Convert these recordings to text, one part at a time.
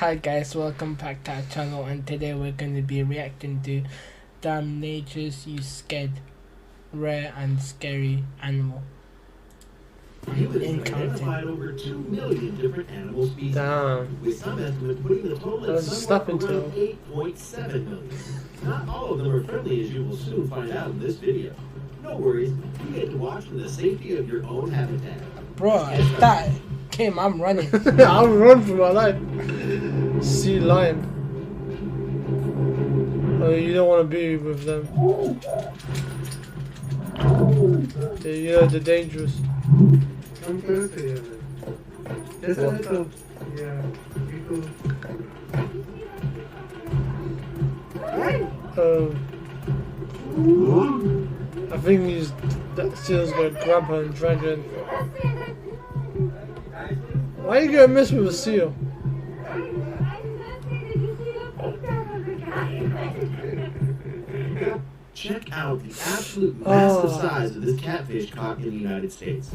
Hi guys, welcome back to our channel, and today we're going to be reacting to Damn Nature's You Scared Rare and Scary Animal. He was identified over 2 million different animal species. Damn. With some estimates putting the total at somewhere around 8.7 million. Not all of them are friendly, as you will soon find out in this video. No worries, you get to watch from the safety of your own habitat. Bro, if that came, I'm running. I'll run for my life. Sea lion. Oh, you don't want to be with them. Yeah, they're dangerous. I'm Thursday, yeah. Just a heads up. Yeah, people. I think that seal's gonna grab her and drag her in. Why are you gonna mess with a seal? Check out the absolute massive size of this catfish caught in the United States.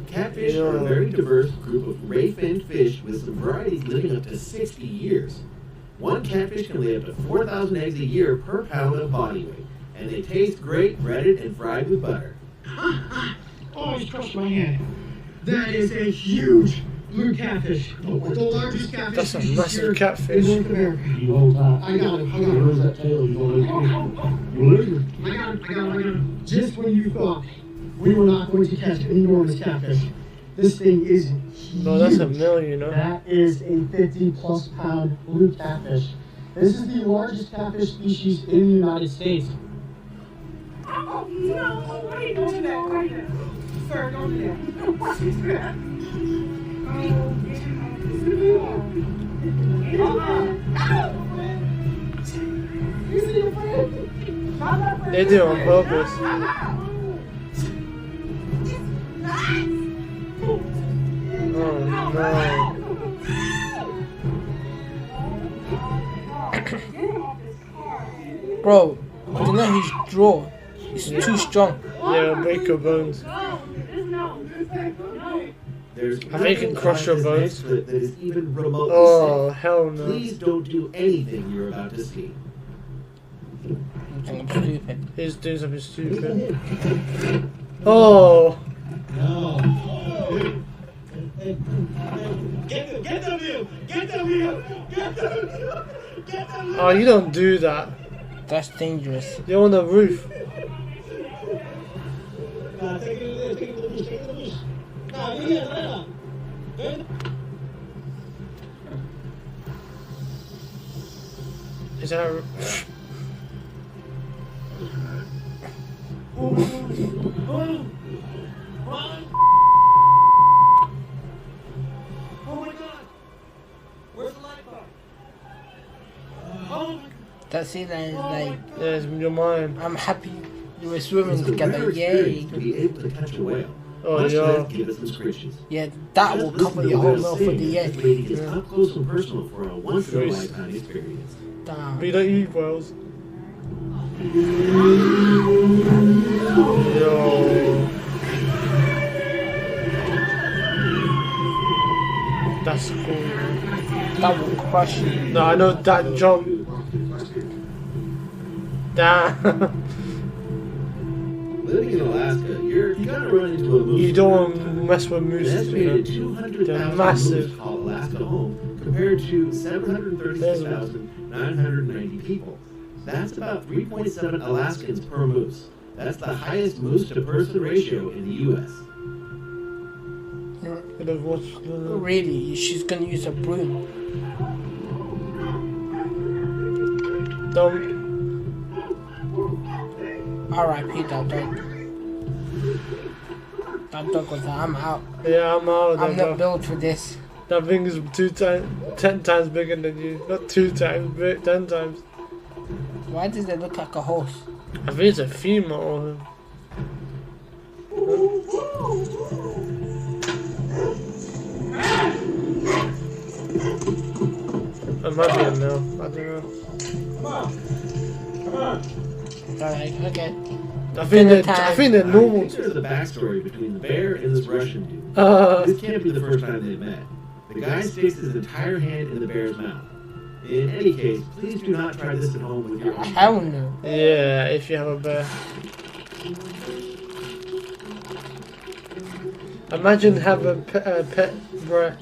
Catfish are a very diverse group of ray-finned fish with some varieties living up to 60 years. One catfish can lay up to 4,000 eggs a year per pound of body weight, and they taste great breaded and fried with butter. Always crushed my hand. That is a huge blue catfish. The largest catfish. That's a massive catfish. in North America. I got him. Where's that tail? You lose it. I got him. Just when you thought we were not going to catch an enormous catfish, this thing is huge. No, that's a mill, you know. That is a 50+ pound blue catfish. This is the largest catfish species in the United States. Oh, no, why don't do that? Sir, don't do that. They do it on purpose. Oh no. Bro, you know his jaw is too strong. Yeah, break your bones. There's I think you can crush your bones. that is even remotely Oh, safe. hell no. Please don't do anything you're about to see. I'm stupid. He's doing something stupid. Oh. Get the view! Get the view! Get the view! Get the view! Oh, you don't do that. That's dangerous. You're on the roof. Take it to the bush, take it to the bush. Nah, yeah. Is that a... Oh my god! Where's the lifeguard? Oh my god! That sea lion is like, Yeah, it's your mind. I'm happy you were swimming It's a together, rare yay. experience to be able to catch a whale. Oh, Much yeah. less give it some scritches. Yeah, that will Just cover listen to your whole the meal whale for the sing year. as this lady gets up close and personal for a once-in-a-lifetime experience. Damn. We don't eat whales. Yo. That's cool, man. That will crush you. No, I know that jump. Damn. Living in Alaska, you're gonna run into a moose. You don't want to mess with An mooses, you estimated know. 200,000 They're massive. moose call Alaska home, compared to 736,990 people. That's about 3.7 Alaskans per moose. That's the highest moose-to-person ratio in the U.S. Really, she's gonna use a broom. Don't. R.I.P. that dog. That dog was like, I'm out. Yeah, I'm out of I'm that. not built for this. That thing is 10 times bigger than you. Not 2 times, but 10 times. Why does it look like a horse? I think it's a female or it might be a male. I don't know. Alright, okay. I think they're normal. There's a backstory between the bear and this Russian dude. Uh, This can't be the first time they've met. The guy sticks his entire hand in the bear's mouth. In any case, please do not try this at home with your own. Hell no. Yeah, if you have a bear. Imagine have a pet bear.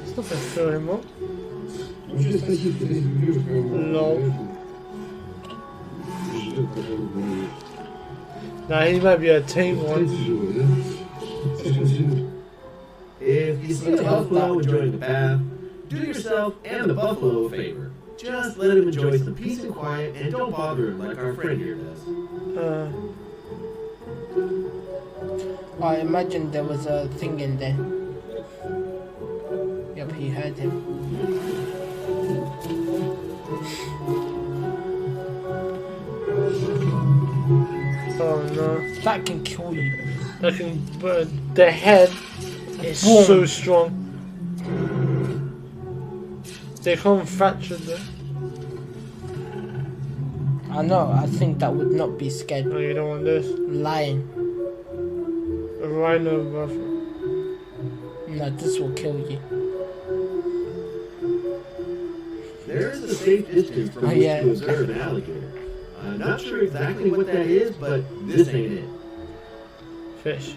Stop it, throw him up. No. Nah, he might be a tame one. If you see a buffalo enjoying a bath, do yourself and the buffalo a favor. Just let him enjoy some peace and quiet and don't bother him like our friend here does. I imagine there was a thing in there. Yep, he heard him. Oh no. That can kill you. That can, the head is so strong. They can't fracture it. I know, I think that would not be scared. No, you don't want this. Lion. A rhino buffalo. No, this will kill you. There is a safe distance from which to observe an alligator. I'm not sure exactly what that is, but this ain't it. Fish.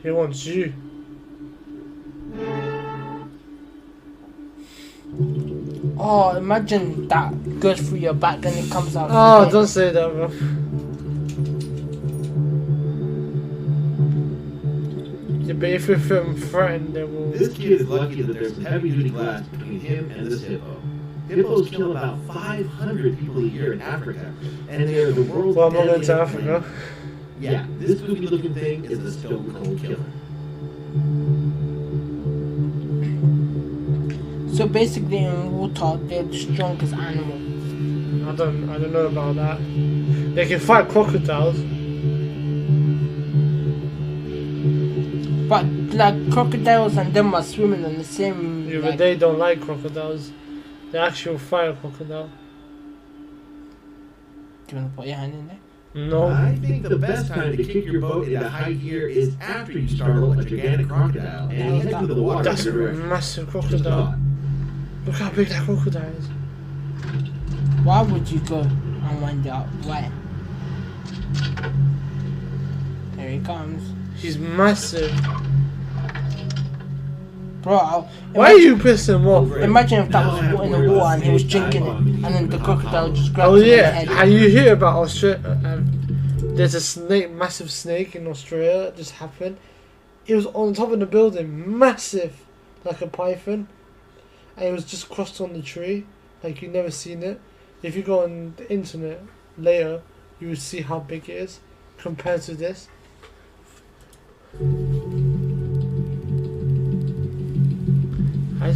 He wants you. Oh, imagine that goes through your back and it comes out. Oh, don't say that, bro. Yeah, but if we feel threatened, then we'll... This kid is lucky that there's some heavy-duty glass between him and this hippo. Hippos kill about 500 people a year in Africa, and they are the world's Well, I'm not going deadliest to Africa. plague. Yeah, this spooky-looking thing is a stone-cold killer. So basically in water, they're the strongest animal. I don't know about that. They can fight crocodiles. But like crocodiles and them are swimming in the same. Yeah, like, but they don't like crocodiles. They actually fight a crocodile. do you want to put your hand in there? No. I think the best time to kick your boat into high gear is after you startle a gigantic crocodile and head to the water. That's a massive crocodile. Look how big that crocodile is. Why would you go and wind it up? Why? Here he comes. He's massive. Bro, Why are you pissing him off? imagine if that was in the water and he was drinking it and then the crocodile just grabbed Oh him in the yeah, head. and you hear about Australia? There's a snake, massive snake in Australia. That just happened. It was on top of the building, massive, like a python, and it was just crossed on the tree. Like you've never seen it. If you go on the internet later, you will see how big it is compared to this.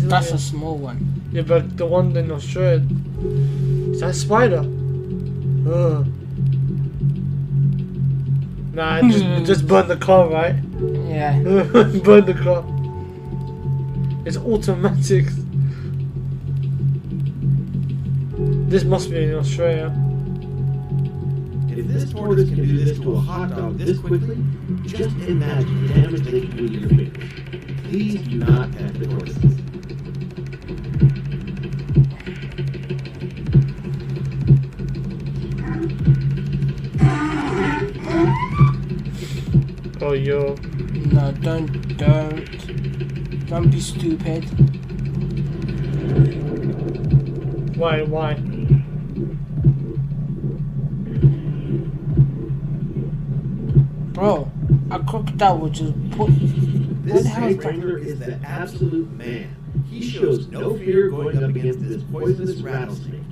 That's a small one. Yeah, but the one in Australia, is that a spider? Ugh. Nah, just burn the car, right? Yeah. Burn the car. It's automatic. This must be in Australia. If this tortoise can do this to a hot dog this quickly, just imagine the damage they can do to your fingers. Please do not pet the tortoises. Oh, yo. No, don't be stupid. Why? Bro, a crocodile would just put... This the hell is snake that? wrangler is the absolute man. He shows no fear going up against this poisonous rattlesnake.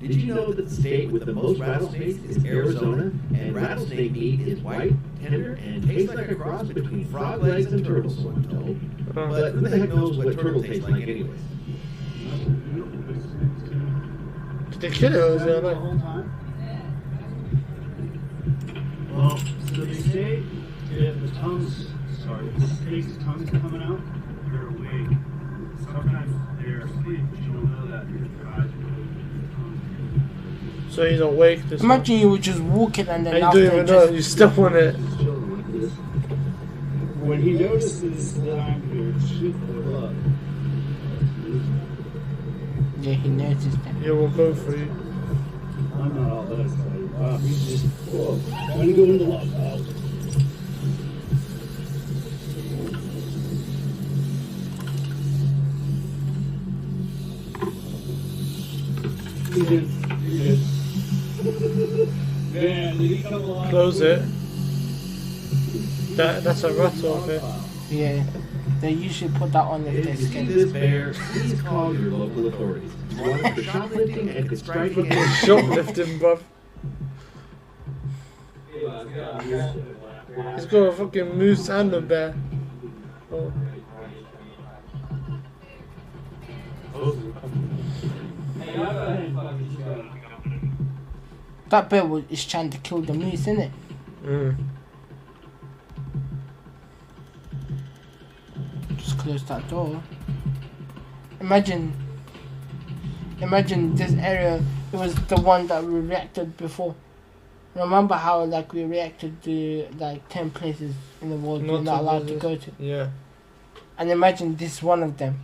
Did you know that the state with the most rattlesnakes is Arizona, and rattlesnake meat is white, tender, and tastes like a cross between frog legs and turtles, so I'm told. But who the heck knows what turtle tastes like anyways? Did they kill it or was it alive? Well, so they say if the snake's tongue's coming out, they're awake. Sometimes they're sleep, but you don't know that because their eyes are closed. So he's awake. This one. Imagine you were just walking and then And you after don't even know. You step on it. Just chilling like this. When he notices that I'm here, shoot the blood. Yeah, he noticed that. Yeah, we'll go for you. I'm not all that excited. Wow, he's just trying to go into lockdown. Man, did he come alive? Close it. That's a rattle, I think. Yeah, they usually put that on if If they're you see scared. this bear, please call your local authorities. Warrant for shoplifting and could strike again. Shoplifting, bruv. He's got a fucking moose and a bear. Oh. That bear is trying to kill the moose, isn't it? Mm. Just close that door. Imagine this area. It was the one that we reacted before. Remember how like we reacted to like 10 places in the world we're not allowed to go to. Yeah. And imagine this one of them,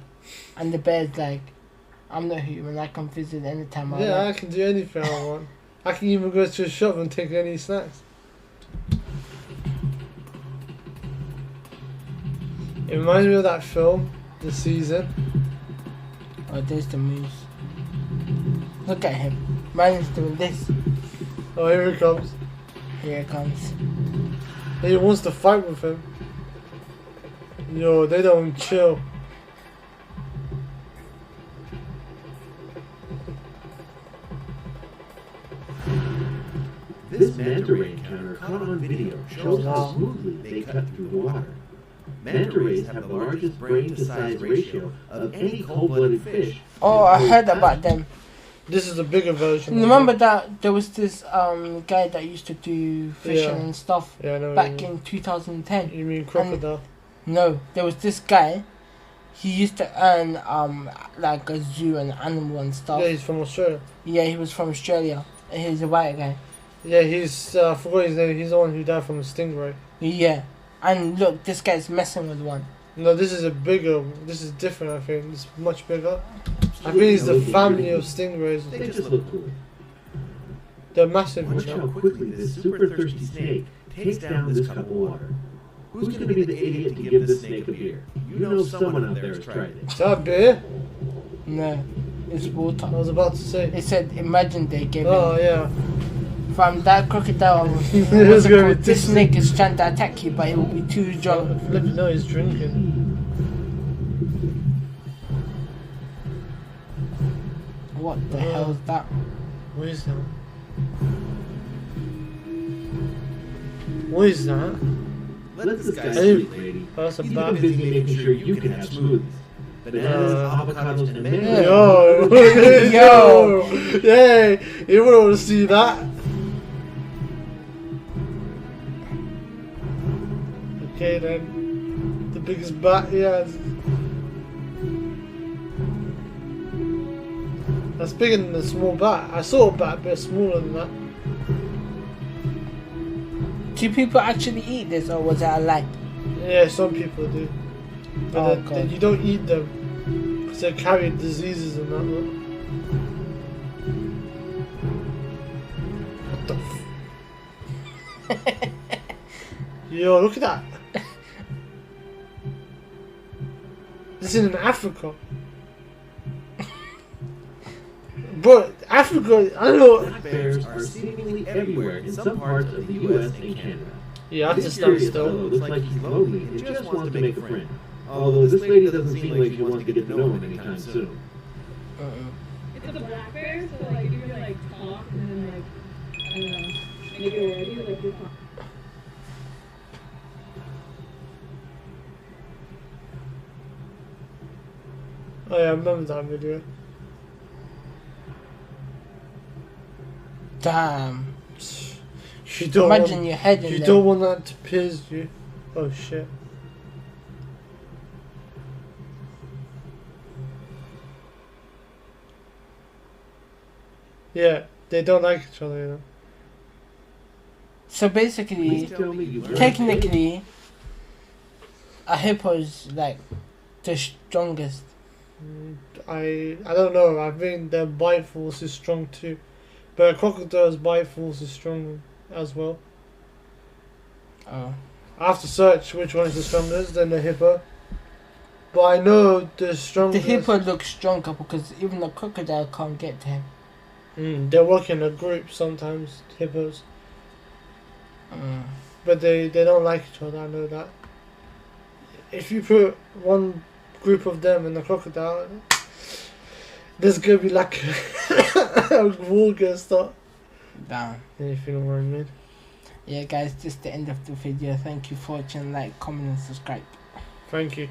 and the bear's like, I'm not human. I can visit anytime I Yeah, want. I can do anything I want. I can even go to a shop and take any snacks. It reminds me of that film, The Season. Oh, there's the moose. Look at him. Man's doing this. Oh, here it comes. Here it comes. He wants to fight with him. Yo, they don't chill. This manta ray encounter caught on video shows how smoothly they cut through the water. Manta rays have the largest brain-to-size ratio of any cold-blooded fish. Oh, I heard about them. This is a bigger version. Remember that there was this guy that used to do fishing Yeah. and stuff Yeah, I know. back in 2010. You mean crocodile? No, there was this guy. He used to earn like a zoo and animal and stuff. Yeah, he's from Australia. Yeah, he was from Australia. He's a white guy. Yeah, he's I forgot his name. He's the one who died from a stingray. Yeah, and look, this guy's messing with one. No, this is a bigger. This is different. I think it's much bigger. I think it's the family of stingrays. They just look cool. They're massive. Watch You how know? quickly this super thirsty snake takes down this cup of water. Who's going to be the idiot to give this snake a beer? You know someone out there has tried it. Is that beer? No, it's I water. was about to say. It said, imagine they gave Oh him yeah. from that crocodile. It's What's it gonna be called? This too- snake is trying to attack you, but it will be too drunk. Flip, no, he's drinking. What the hell is that? What is that? What is that? Let this guy Hey. sleep, lady. Oh, that's a He's bat. been busy making sure you can have smoothies. Bananas, avocados, and mangoes. Yo, Yo. Yay! You wouldn't want to see that. Okay then, the biggest bat he has. That's bigger than the small bat. I saw a bat a bit smaller than that. Do people actually eat this, or was it a lie? Yeah, some people do. But Oh, you don't eat them because they carry diseases and that. Look. What the Yo, look at that. This is in Africa. Bro, Africa, I don't know. Black bears are seemingly everywhere in some parts of the U.S. and Canada. Yeah, I have to This stand curious fellow still. looks like he's lonely and just wants to make a friend. Although this lady doesn't seem like she wants to get to know him anytime soon. It's a black bear, so like you can like talk and then like I don't know, make it ready like you're talking. Oh yeah, I remember that video. Damn. You don't Imagine want, your head in you there. don't want that to pierce you. Oh shit. Yeah, they don't like each other, you know. So basically, Please tell me you've learned technically, a hippo's like the strongest. I don't know. I think their bite force is strong too, but a crocodile's bite force is strong as well. Oh. I have to search which one is the strongest than the hippo. But I know the The strongest. hippo looks stronger because even the crocodile can't get to him. They work in a group sometimes, hippos. Mm. But they don't like each other, I know that. If you put one group of them and the crocodile, there's gonna be like a war gonna start. Damn. If you know what I mean. Yeah, guys, this is the end of the video. Thank you for watching. Like, comment, and subscribe. Thank you.